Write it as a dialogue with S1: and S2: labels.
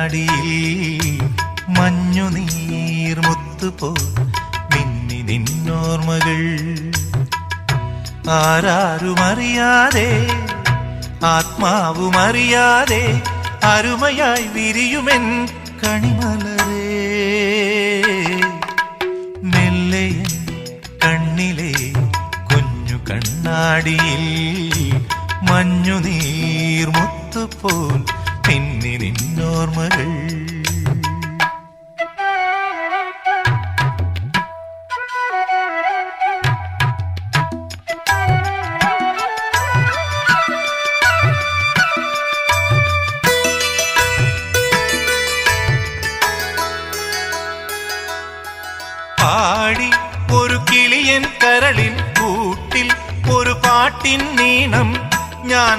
S1: കണ്ണാടിയിൽ മഞ്ഞുനീർമുത്തുപോ മിന്നി നിന്നോർമ്മകൾ ആരാരുമറിയാതെ ആത്മാവുമറിയാതെ അരുമയായി വിരിയുമെൻ കണിമലരേ മെല്ലയൻ കണ്ണിലെ കുഞ്ഞു കണ്ണാടിയിൽ മഞ്ഞുനീർമുത്തുപോൽ മിന്നി നിന്നോർമ്മകൾ പാടി ഒരു കിളിയൻ കരളിൻ കൂട്ടിൽ ഒരു പാട്ടിൻ നീണം ഞാൻ